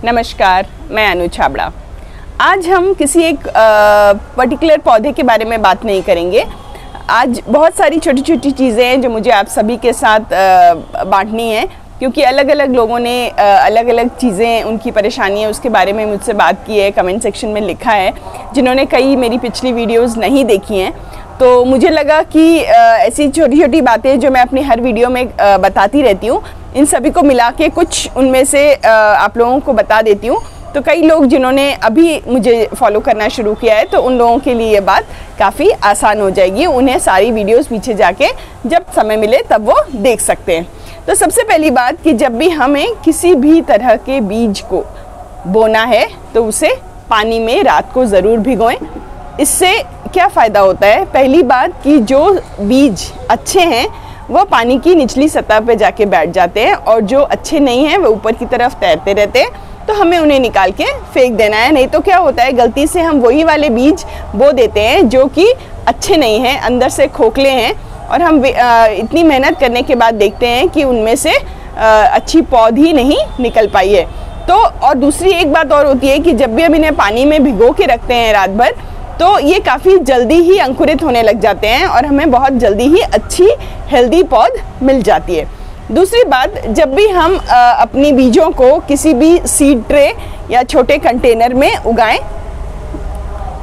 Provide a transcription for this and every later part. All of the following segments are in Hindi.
नमस्कार, मैं अनु छाबड़ा। आज हम किसी एक पर्टिकुलर पौधे के बारे में बात नहीं करेंगे। आज बहुत सारी छोटी छोटी चीज़ें हैं जो मुझे आप सभी के साथ बांटनी है, क्योंकि अलग अलग लोगों ने अलग अलग चीज़ें, उनकी परेशानियाँ उसके बारे में मुझसे बात की है, कमेंट सेक्शन में लिखा है। जिन्होंने कई मेरी पिछली वीडियोस नहीं देखी हैं, तो मुझे लगा कि ऐसी छोटी छोटी बातें जो मैं अपनी हर वीडियो में बताती रहती हूँ, इन सभी को मिला के कुछ उनमें से आप लोगों को बता देती हूँ। तो कई लोग जिन्होंने अभी मुझे फॉलो करना शुरू किया है, तो उन लोगों के लिए ये बात काफ़ी आसान हो जाएगी। उन्हें सारी वीडियोस पीछे जाके जब समय मिले तब वो देख सकते हैं। तो सबसे पहली बात कि जब भी हमें किसी भी तरह के बीज को बोना है तो उसे पानी में रात को ज़रूर भिगोएं। इससे क्या फ़ायदा होता है? पहली बात कि जो बीज अच्छे हैं वो पानी की निचली सतह पे जाके बैठ जाते हैं, और जो अच्छे नहीं हैं वो ऊपर की तरफ तैरते रहते हैं। तो हमें उन्हें निकाल के फेंक देना है। नहीं तो क्या होता है, गलती से हम वही वाले बीज बो देते हैं जो कि अच्छे नहीं हैं, अंदर से खोखले हैं, और हम इतनी मेहनत करने के बाद देखते हैं कि उनमें से अच्छी पौध ही नहीं निकल पाई है। तो और दूसरी एक बात और होती है कि जब भी हम इन्हें पानी में भिगो के रखते हैं रात भर, तो ये काफ़ी जल्दी ही अंकुरित होने लग जाते हैं और हमें बहुत जल्दी ही अच्छी हेल्दी पौध मिल जाती है। दूसरी बात, जब भी हम अपनी बीजों को किसी भी सीड ट्रे या छोटे कंटेनर में उगाएं,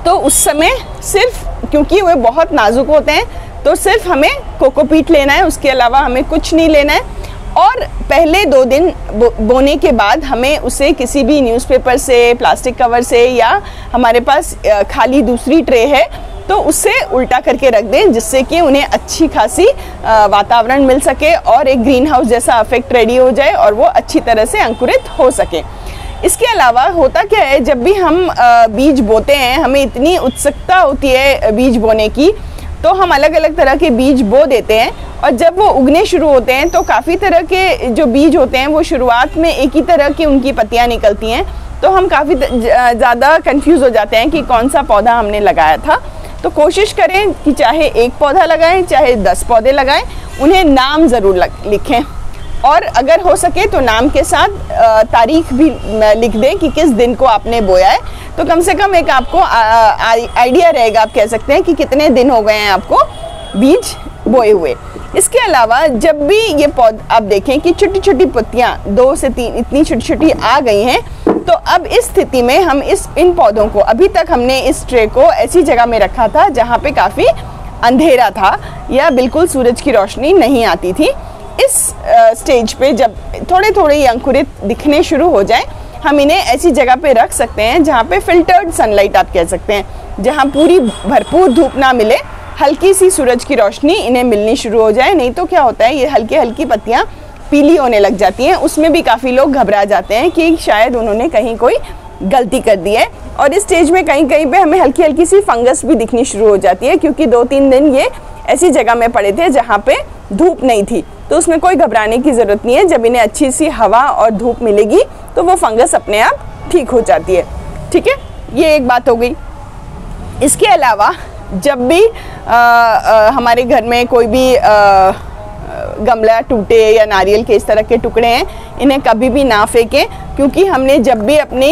तो उस समय सिर्फ, क्योंकि वे बहुत नाजुक होते हैं, तो सिर्फ हमें कोकोपीट लेना है, उसके अलावा हमें कुछ नहीं लेना है। और पहले 2 दिन बोने के बाद हमें उसे किसी भी न्यूज़पेपर से, प्लास्टिक कवर से, या हमारे पास खाली दूसरी ट्रे है तो उससे उल्टा करके रख दें, जिससे कि उन्हें अच्छी खासी वातावरण मिल सके और एक ग्रीन हाउस जैसा इफेक्ट रेडी हो जाए और वो अच्छी तरह से अंकुरित हो सके। इसके अलावा होता क्या है, जब भी हम बीज बोते हैं, हमें इतनी उत्सुकता होती है बीज बोने की, तो हम अलग अलग तरह के बीज बो देते हैं, और जब वो उगने शुरू होते हैं तो काफ़ी तरह के जो बीज होते हैं वो शुरुआत में एक ही तरह की उनकी पत्तियां निकलती हैं, तो हम काफ़ी ज़्यादा कंफ्यूज हो जाते हैं कि कौन सा पौधा हमने लगाया था। तो कोशिश करें कि चाहे एक पौधा लगाएं, चाहे 10 पौधे लगाएं, उन्हें नाम ज़रूर लिखें, और अगर हो सके तो नाम के साथ तारीख भी लिख दें कि किस दिन को आपने बोया है। तो कम से कम एक आपको आइडिया रहेगा, आप कह सकते हैं कि कितने दिन हो गए हैं आपको बीज बोए हुए। इसके अलावा जब भी ये पौधा आप देखें कि छोटी छोटी पत्तियां 2 से 3 इतनी छोटी छोटी आ गई हैं, तो अब इस स्थिति में हम इन पौधों को, अभी तक हमने इस ट्रे को ऐसी जगह में रखा था जहाँ पे काफ़ी अंधेरा था या बिल्कुल सूरज की रोशनी नहीं आती थी। इस स्टेज पे जब थोड़े थोड़े ये अंकुरित दिखने शुरू हो जाए, हम इन्हें ऐसी जगह पे रख सकते हैं जहाँ पे फिल्टर्ड सनलाइट आप कह सकते हैं, जहाँ पूरी भरपूर धूप ना मिले, हल्की सी सूरज की रोशनी इन्हें मिलनी शुरू हो जाए। नहीं तो क्या होता है, ये हल्की हल्की पत्तियाँ पीली होने लग जाती हैं। उसमें भी काफ़ी लोग घबरा जाते हैं कि शायद उन्होंने कहीं कोई गलती कर दी है, और इस स्टेज में कहीं कहीं पे हमें हल्की हल्की सी फंगस भी दिखनी शुरू हो जाती है, क्योंकि 2-3 दिन ये ऐसी जगह में पड़े थे जहाँ पे धूप नहीं थी। तो उसमें कोई घबराने की ज़रूरत नहीं है। जब इन्हें अच्छी सी हवा और धूप मिलेगी तो वो फंगस अपने आप ठीक हो जाती है। ठीक है, ये एक बात हो गई। इसके अलावा जब भी हमारे घर में कोई भी गमला टूटे या नारियल के इस तरह के टुकड़े हैं, इन्हें कभी भी ना फेंकें, क्योंकि हमने जब भी अपनी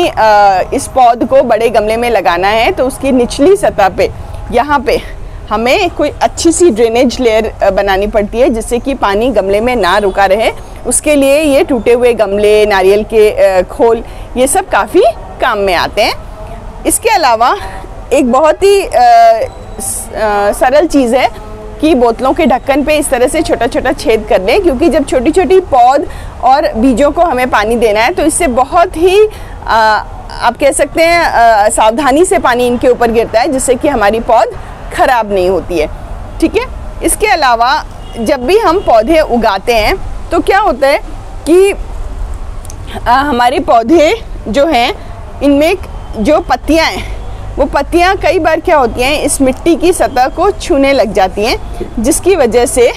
इस पौध को बड़े गमले में लगाना है तो उसकी निचली सतह पे, यहाँ पे हमें कोई अच्छी सी ड्रेनेज लेयर बनानी पड़ती है, जिससे कि पानी गमले में ना रुका रहे। उसके लिए ये टूटे हुए गमले, नारियल के खोल, ये सब काफ़ी काम में आते हैं। इसके अलावा एक बहुत ही सरल चीज़ है कि बोतलों के ढक्कन पे इस तरह से छोटा छोटा छेद कर दें, क्योंकि जब छोटी छोटी पौध और बीजों को हमें पानी देना है तो इससे बहुत ही आप कह सकते हैं सावधानी से पानी इनके ऊपर गिरता है, जिससे कि हमारी पौध खराब नहीं होती है। ठीक है, इसके अलावा जब भी हम पौधे उगाते हैं तो क्या होता है कि हमारे पौधे जो हैं, इनमें जो पत्तियां हैं, वो पत्तियां कई बार क्या होती हैं, इस मिट्टी की सतह को छूने लग जाती हैं, जिसकी वजह से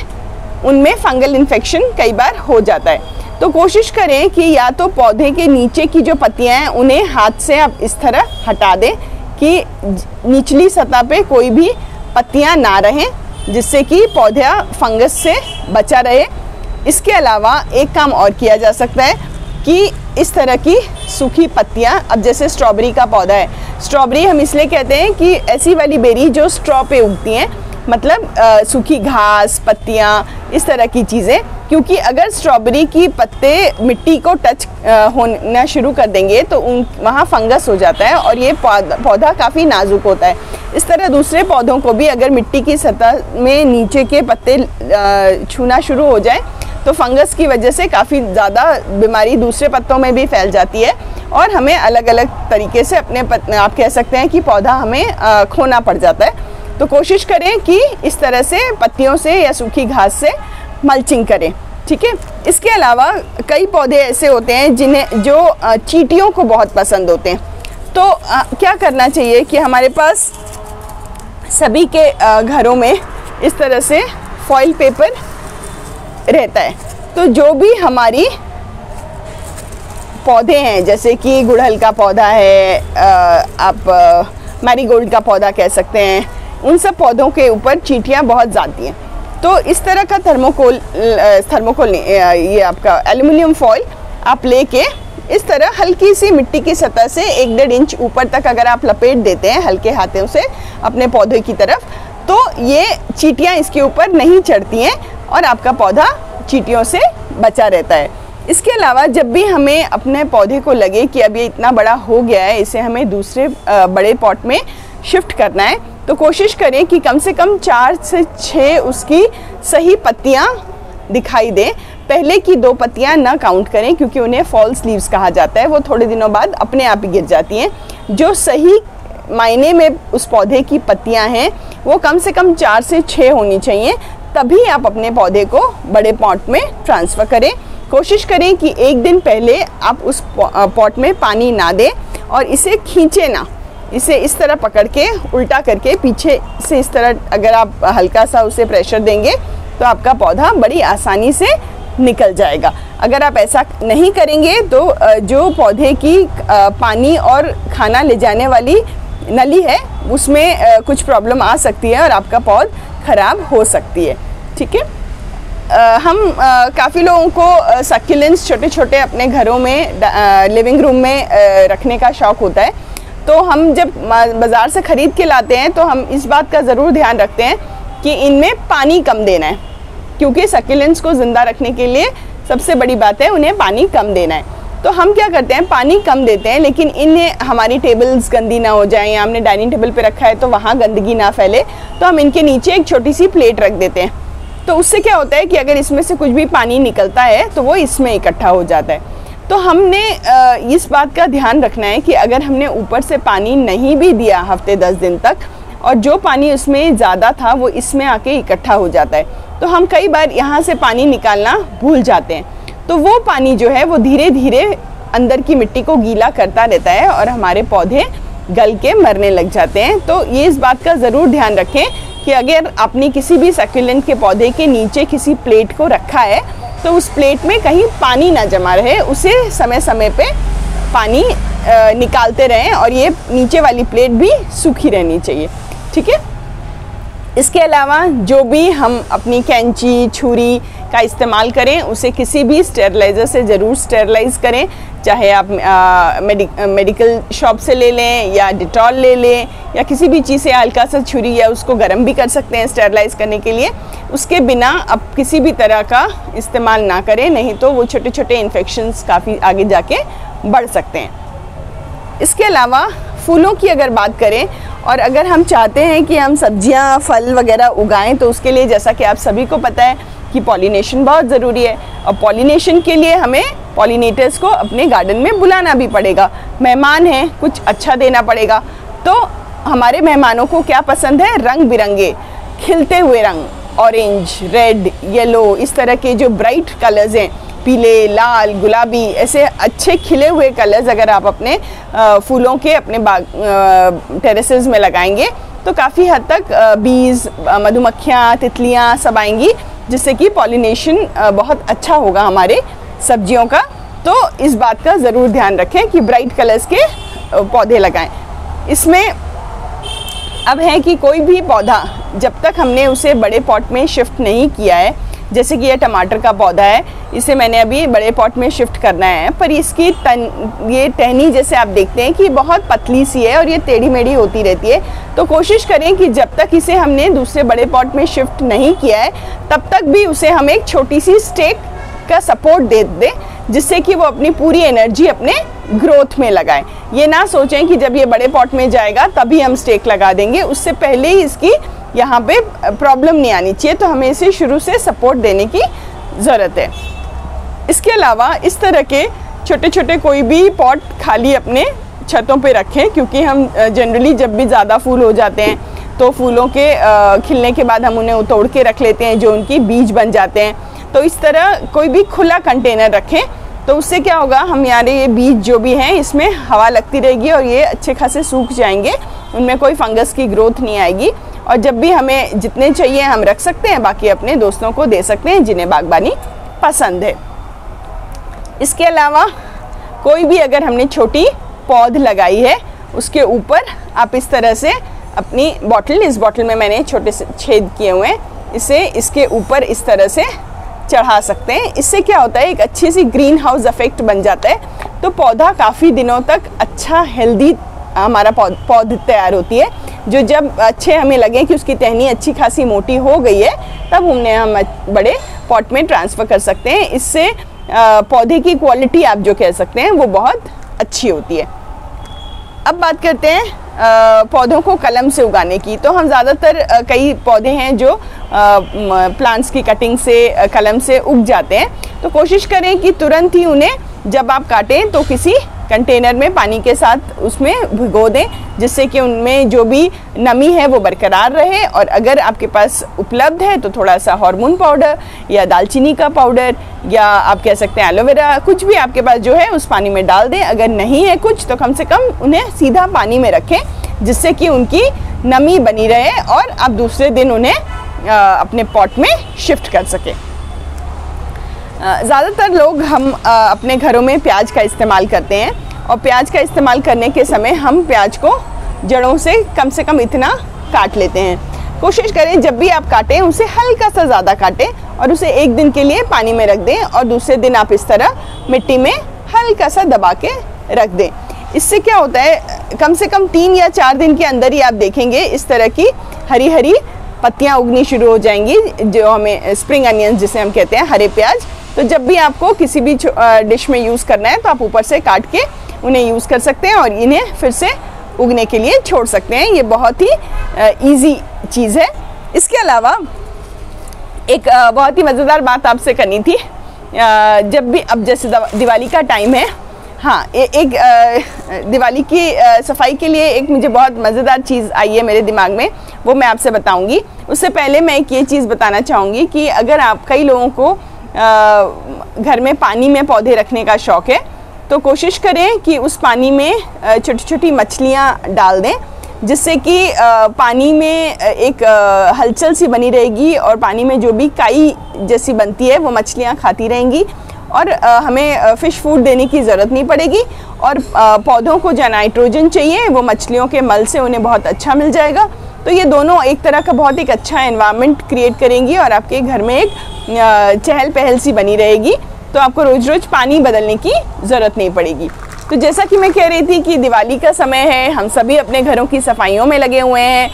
उनमें फंगल इन्फेक्शन कई बार हो जाता है। तो कोशिश करें कि या तो पौधे के नीचे की जो पत्तियां हैं उन्हें हाथ से आप इस तरह हटा दें कि निचली सतह पे कोई भी पत्तियां ना रहें, जिससे कि पौधा फंगस से बचा रहे। इसके अलावा एक काम और किया जा सकता है कि इस तरह की सूखी पत्तियां, अब जैसे स्ट्रॉबेरी का पौधा है, स्ट्रॉबेरी हम इसलिए कहते हैं कि ऐसी वाली बेरी जो स्ट्रॉ पे उगती हैं, मतलब सूखी घास, पत्तियां, इस तरह की चीज़ें, क्योंकि अगर स्ट्रॉबेरी की पत्ते मिट्टी को टच होना शुरू कर देंगे तो वहाँ फंगस हो जाता है और ये पौधा काफ़ी नाजुक होता है। इस तरह दूसरे पौधों को भी अगर मिट्टी की सतह में नीचे के पत्ते छूना शुरू हो जाए तो फंगस की वजह से काफ़ी ज़्यादा बीमारी दूसरे पत्तों में भी फैल जाती है और हमें अलग अलग तरीके से आप कह सकते हैं कि पौधा हमें खोना पड़ जाता है। तो कोशिश करें कि इस तरह से पत्तियों से या सूखी घास से मल्चिंग करें, ठीक है। इसके अलावा कई पौधे ऐसे होते हैं जो चींटियों को बहुत पसंद होते हैं। तो क्या करना चाहिए कि हमारे पास सभी के घरों में इस तरह से फॉइल पेपर रहता है। तो जो भी हमारी पौधे हैं, जैसे कि गुड़हल का पौधा है, आप मैरीगोल्ड का पौधा कह सकते हैं, उन सब पौधों के ऊपर चींटियाँ बहुत जाती हैं। तो इस तरह का थर्मोकोल ये आपका एल्युमिनियम फॉइल आप लेके इस तरह हल्की सी मिट्टी की सतह से 1-1.5 इंच ऊपर तक अगर आप लपेट देते हैं हल्के हाथों से अपने पौधे की तरफ, तो ये चींटियाँ इसके ऊपर नहीं चढ़ती हैं और आपका पौधा चींटियों से बचा रहता है। इसके अलावा जब भी हमें अपने पौधे को लगे कि अब ये इतना बड़ा हो गया है, इसे हमें दूसरे बड़े पॉट में शिफ्ट करना है, तो कोशिश करें कि कम से कम 4 से 6 उसकी सही पत्तियां दिखाई दे। पहले की 2 पत्तियां ना काउंट करें क्योंकि उन्हें फॉल्स लीव्स कहा जाता है, वो थोड़े दिनों बाद अपने आप ही गिर जाती हैं। जो सही मायने में उस पौधे की पत्तियां हैं वो कम से कम 4 से 6 होनी चाहिए, तभी आप अपने पौधे को बड़े पॉट में ट्रांसफ़र करें। कोशिश करें कि 1 दिन पहले आप उस पॉट में पानी ना दें और इसे खींचे ना, इसे इस तरह पकड़ के उल्टा करके पीछे से इस तरह अगर आप हल्का सा उसे प्रेशर देंगे तो आपका पौधा बड़ी आसानी से निकल जाएगा। अगर आप ऐसा नहीं करेंगे तो जो पौधे की पानी और खाना ले जाने वाली नली है उसमें कुछ प्रॉब्लम आ सकती है और आपका पौधा ख़राब हो सकती है, ठीक है। हम काफ़ी लोगों को सक्यूलेंट्स छोटे छोटे अपने घरों में लिविंग रूम में रखने का शौक़ होता है। तो हम जब बाज़ार से ख़रीद के लाते हैं तो हम इस बात का ज़रूर ध्यान रखते हैं कि इनमें पानी कम देना है, क्योंकि सक्यूलेंट्स को ज़िंदा रखने के लिए सबसे बड़ी बात है उन्हें पानी कम देना है। तो हम क्या करते हैं, पानी कम देते हैं, लेकिन इन्हें हमारी टेबल्स गंदी ना हो जाएं या हमने डाइनिंग टेबल पे रखा है तो वहाँ गंदगी ना फैले, तो हम इनके नीचे एक छोटी सी प्लेट रख देते हैं। तो उससे क्या होता है कि अगर इसमें से कुछ भी पानी निकलता है तो वो इसमें इकट्ठा हो जाता है। तो हमने इस बात का ध्यान रखना है कि अगर हमने ऊपर से पानी नहीं भी दिया हफ्ते 10 दिन तक और जो पानी उसमें ज़्यादा था वो इसमें आके इकट्ठा हो जाता है, तो हम कई बार यहाँ से पानी निकालना भूल जाते हैं। तो वो पानी जो है वो धीरे धीरे अंदर की मिट्टी को गीला करता रहता है और हमारे पौधे गल के मरने लग जाते हैं। तो ये इस बात का ज़रूर ध्यान रखें कि अगर आपने किसी भी सक्यूलेंट के पौधे के नीचे किसी प्लेट को रखा है तो उस प्लेट में कहीं पानी ना जमा रहे, उसे समय समय पे पानी निकालते रहें और ये नीचे वाली प्लेट भी सूखी रहनी चाहिए, ठीक है। इसके अलावा जो भी हम अपनी कैंची छुरी का इस्तेमाल करें उसे किसी भी स्टेरलाइज़र से ज़रूर स्टेरलाइज़ करें, चाहे आप मेडिकल शॉप से ले लें या डिटॉल ले लें या किसी भी चीज़ से हल्का सा छुरी या उसको गर्म भी कर सकते हैं स्टेरलाइज़ करने के लिए। उसके बिना आप किसी भी तरह का इस्तेमाल ना करें, नहीं तो वो छोटे छोटे इन्फेक्शंस काफ़ी आगे जाके बढ़ सकते हैं। इसके अलावा फूलों की अगर बात करें और अगर हम चाहते हैं कि हम सब्जियां फल वगैरह उगाएं तो उसके लिए जैसा कि आप सभी को पता है कि पॉलिनेशन बहुत ज़रूरी है और पॉलिनेशन के लिए हमें पॉलिनेटर्स को अपने गार्डन में बुलाना भी पड़ेगा। मेहमान हैं, कुछ अच्छा देना पड़ेगा। तो हमारे मेहमानों को क्या पसंद है, रंग बिरंगे खिलते हुए रंग, ऑरेंज, रेड, येलो, इस तरह के जो ब्राइट कलर्स हैं, पीले, लाल, गुलाबी, ऐसे अच्छे खिले हुए कलर्स अगर आप अपने फूलों के अपने बाग टेरेसेस में लगाएंगे तो काफ़ी हद तक बीज, मधुमक्खियाँ, तितलियाँ सब आएंगी, जिससे कि पॉलिनेशन बहुत अच्छा होगा हमारे सब्जियों का। तो इस बात का ज़रूर ध्यान रखें कि ब्राइट कलर्स के पौधे लगाएं। इसमें अब है कि कोई भी पौधा जब तक हमने उसे बड़े पॉट में शिफ्ट नहीं किया है जैसे कि ये टमाटर का पौधा है, इसे मैंने अभी बड़े पॉट में शिफ्ट करना है, पर इसकी ये टहनी जैसे आप देखते हैं कि बहुत पतली सी है और ये टेढ़ी मेढ़ी होती रहती है। तो कोशिश करें कि जब तक इसे हमने दूसरे बड़े पॉट में शिफ्ट नहीं किया है तब तक भी उसे हम एक छोटी सी स्टेक का सपोर्ट दे दें, जिससे कि वो अपनी पूरी एनर्जी अपने ग्रोथ में लगाए। ये ना सोचें कि जब ये बड़े पॉट में जाएगा तभी हम स्टेक लगा देंगे, उससे पहले ही इसकी यहाँ पे प्रॉब्लम नहीं आनी चाहिए। तो हमें इसे शुरू से सपोर्ट देने की ज़रूरत है। इसके अलावा इस तरह के छोटे छोटे कोई भी पॉट खाली अपने छतों पे रखें, क्योंकि हम जनरली जब भी ज़्यादा फूल हो जाते हैं तो फूलों के खिलने के बाद हम उन्हें तोड़ के रख लेते हैं, जो उनकी बीज बन जाते हैं। तो इस तरह कोई भी खुला कंटेनर रखें, तो उससे क्या होगा, हम ये बीज जो भी हैं इसमें हवा लगती रहेगी और ये अच्छे खासे सूख जाएंगे, उनमें कोई फंगस की ग्रोथ नहीं आएगी। और जब भी हमें जितने चाहिए हम रख सकते हैं, बाकी अपने दोस्तों को दे सकते हैं जिन्हें बागबानी पसंद है। इसके अलावा कोई भी अगर हमने छोटी पौध लगाई है उसके ऊपर आप इस तरह से अपनी बॉटल, इस बॉटल में मैंने छोटे से छेद किए हुए हैं, इसे इसके ऊपर इस तरह से चढ़ा सकते हैं। इससे क्या होता है, एक अच्छी सी ग्रीन हाउस इफेक्ट बन जाता है, तो पौधा काफ़ी दिनों तक अच्छा हेल्दी हमारा पौध तैयार होती है, जो जब अच्छे हमें लगे कि उसकी टहनी अच्छी खासी मोटी हो गई है तब उन्हें हम बड़े पॉट में ट्रांसफ़र कर सकते हैं। इससे पौधे की क्वालिटी आप जो कह सकते हैं वो बहुत अच्छी होती है। अब बात करते हैं पौधों को कलम से उगाने की। तो हम ज़्यादातर कई पौधे हैं जो प्लांट्स की कटिंग से कलम से उग जाते हैं, तो कोशिश करें कि तुरंत ही उन्हें जब आप काटें तो किसी कंटेनर में पानी के साथ उसमें भिगो दें, जिससे कि उनमें जो भी नमी है वो बरकरार रहे। और अगर आपके पास उपलब्ध है तो थोड़ा सा हार्मोन पाउडर या दालचीनी का पाउडर या आप कह सकते हैं एलोवेरा, कुछ भी आपके पास जो है उस पानी में डाल दें। अगर नहीं है कुछ तो कम से कम उन्हें सीधा पानी में रखें, जिससे कि उनकी नमी बनी रहे और आप दूसरे दिन उन्हें अपने पॉट में शिफ्ट कर सकें। ज़्यादातर लोग हम अपने घरों में प्याज का इस्तेमाल करते हैं, और प्याज का इस्तेमाल करने के समय हम प्याज को जड़ों से कम इतना काट लेते हैं। कोशिश करें जब भी आप काटें उसे हल्का सा ज़्यादा काटें और उसे एक दिन के लिए पानी में रख दें, और दूसरे दिन आप इस तरह मिट्टी में हल्का सा दबा के रख दें। इससे क्या होता है, कम से कम 3 या 4 दिन के अंदर ही आप देखेंगे इस तरह की हरी हरी पत्तियाँ उगनी शुरू हो जाएंगी, जो हमें स्प्रिंग अनियन जिसे हम कहते हैं, हरे प्याज। तो जब भी आपको किसी भी डिश में यूज़ करना है तो आप ऊपर से काट के उन्हें यूज़ कर सकते हैं और इन्हें फिर से उगने के लिए छोड़ सकते हैं। ये बहुत ही इजी चीज़ है। इसके अलावा एक बहुत ही मज़ेदार बात आपसे करनी थी। जब भी अब जैसे दिवाली का टाइम है, हाँ, एक दिवाली की सफाई के लिए एक मुझे बहुत मज़ेदार चीज़ आई है मेरे दिमाग में, वो मैं आपसे बताऊंगी। उससे पहले मैं एक ये चीज़ बताना चाहूँगी कि अगर आप कई लोगों को घर में पानी में पौधे रखने का शौक़ है, तो कोशिश करें कि उस पानी में छोटी छोटी मछलियाँ डाल दें, जिससे कि पानी में एक हलचल सी बनी रहेगी और पानी में जो भी काई जैसी बनती है वो मछलियाँ खाती रहेंगी, और हमें फ़िश फूड देने की ज़रूरत नहीं पड़ेगी। और पौधों को जो नाइट्रोजन चाहिए वो मछलियों के मल से उन्हें बहुत अच्छा मिल जाएगा। तो ये दोनों एक तरह का बहुत एक अच्छा एनवायरनमेंट क्रिएट करेंगी और आपके घर में एक चहल पहल सी बनी रहेगी। तो आपको रोज़ रोज़ पानी बदलने की ज़रूरत नहीं पड़ेगी। तो जैसा कि मैं कह रही थी कि दिवाली का समय है, हम सभी अपने घरों की सफाइयों में लगे हुए हैं,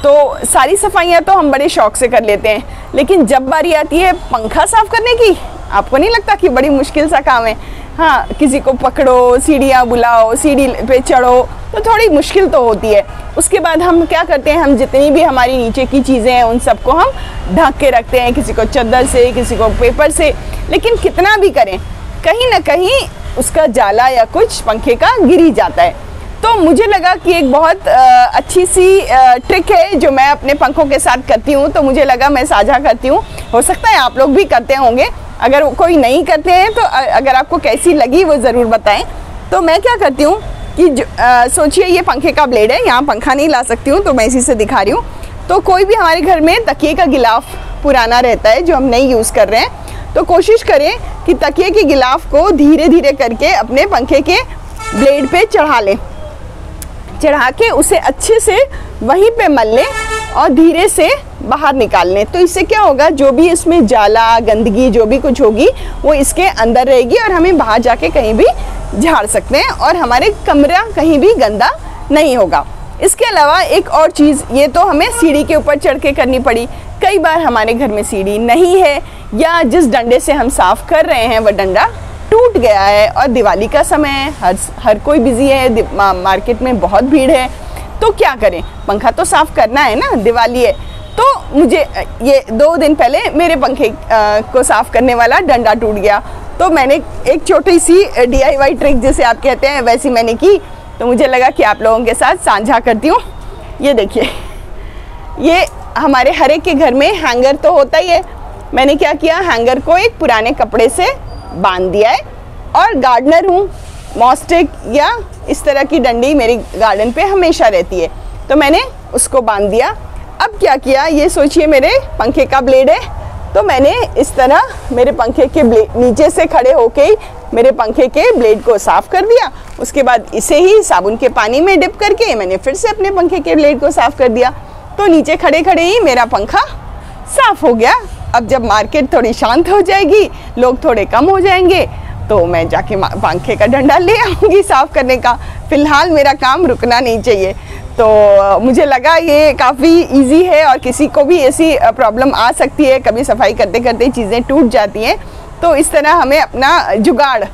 तो सारी सफाइयाँ तो हम बड़े शौक़ से कर लेते हैं, लेकिन जब बारी आती है पंखा साफ़ करने की, आपको नहीं लगता कि बड़ी मुश्किल सा काम है? हाँ, किसी को पकड़ो, सीढ़ियाँ बुलाओ, सीढ़ी पे चढ़ो, तो थोड़ी मुश्किल तो होती है। उसके बाद हम क्या करते हैं, हम जितनी भी हमारी नीचे की चीज़ें हैं उन सबको हम ढक के रखते हैं, किसी को चादर से, किसी को पेपर से। लेकिन कितना भी करें, कहीं ना कहीं उसका जाला या कुछ पंखे का गिर ही जाता है। तो मुझे लगा कि एक बहुत अच्छी सी ट्रिक है जो मैं अपने पंखों के साथ करती हूँ, तो मुझे लगा मैं साझा करती हूँ। हो सकता है आप लोग भी करते होंगे, अगर कोई नहीं करते हैं तो अगर आपको कैसी लगी वो ज़रूर बताएं। तो मैं क्या करती हूँ कि सोचिए ये पंखे का ब्लेड है, यहाँ पंखा नहीं ला सकती हूँ तो मैं इसी से दिखा रही हूँ। तो कोई भी हमारे घर में तकिए का गिलाफ पुराना रहता है जो हम नहीं यूज़ कर रहे हैं, तो कोशिश करें कि तकिए के गिलाफ को धीरे धीरे करके अपने पंखे के ब्लेड पे चढ़ा लें, चढ़ा के उसे अच्छे से वहीं पे मल लें और धीरे से बाहर निकाल लें। तो इससे क्या होगा, जो भी इसमें जाला गंदगी जो भी कुछ होगी वो इसके अंदर रहेगी और हमें बाहर जाके कहीं भी झाड़ सकते हैं और हमारे कमरा कहीं भी गंदा नहीं होगा। इसके अलावा एक और चीज़, ये तो हमें सीढ़ी के ऊपर चढ़ के करनी पड़ी। कई बार हमारे घर में सीढ़ी नहीं है या जिस डंडे से हम साफ़ कर रहे हैं वह डंडा टूट गया है और दिवाली का समय है, हर कोई बिज़ी है, मार्केट में बहुत भीड़ है, तो क्या करें, पंखा तो साफ़ करना है ना, दिवाली है। तो मुझे ये 2 दिन पहले मेरे पंखे को साफ़ करने वाला डंडा टूट गया, तो मैंने एक छोटी सी DIY ट्रिक जिसे आप कहते हैं वैसी मैंने की। तो मुझे लगा कि आप लोगों के साथ साझा करती हूँ। ये देखिए, ये हमारे हर एक के घर में हैंगर तो होता ही है। मैंने क्या किया, हैंगर को एक पुराने कपड़े से बांध दिया है और गार्डनर हूँ, मॉस्टिक या इस तरह की डंडी मेरी गार्डन पे हमेशा रहती है, तो मैंने उसको बांध दिया। अब क्या किया, ये सोचिए मेरे पंखे का ब्लेड है, तो मैंने इस तरह मेरे पंखे के नीचे से खड़े होके ही मेरे पंखे के ब्लेड को साफ़ कर दिया। उसके बाद इसे ही साबुन के पानी में डिप करके मैंने फिर से अपने पंखे के ब्लेड को साफ़ कर दिया। तो नीचे खड़े खड़े ही मेरा पंखा साफ़ हो गया। अब जब मार्केट थोड़ी शांत हो जाएगी, लोग थोड़े कम हो जाएंगे, तो मैं जाके पंखे का डंडा ले आऊँगी साफ़ करने का। फ़िलहाल मेरा काम रुकना नहीं चाहिए। तो मुझे लगा ये काफ़ी इजी है और किसी को भी ऐसी प्रॉब्लम आ सकती है, कभी सफाई करते करते चीज़ें टूट जाती हैं, तो इस तरह हमें अपना जुगाड़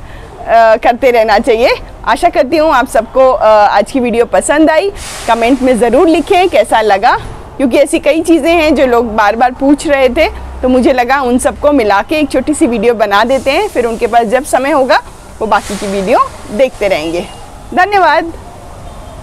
करते रहना चाहिए। आशा करती हूँ आप सबको आज की वीडियो पसंद आई। कमेंट में ज़रूर लिखें कैसा लगा, क्योंकि ऐसी कई चीज़ें हैं जो लोग बार बार पूछ रहे थे, तो मुझे लगा उन सबको मिला के एक छोटी सी वीडियो बना देते हैं, फिर उनके पास जब समय होगा वो बाकी की वीडियो देखते रहेंगे। धन्यवाद।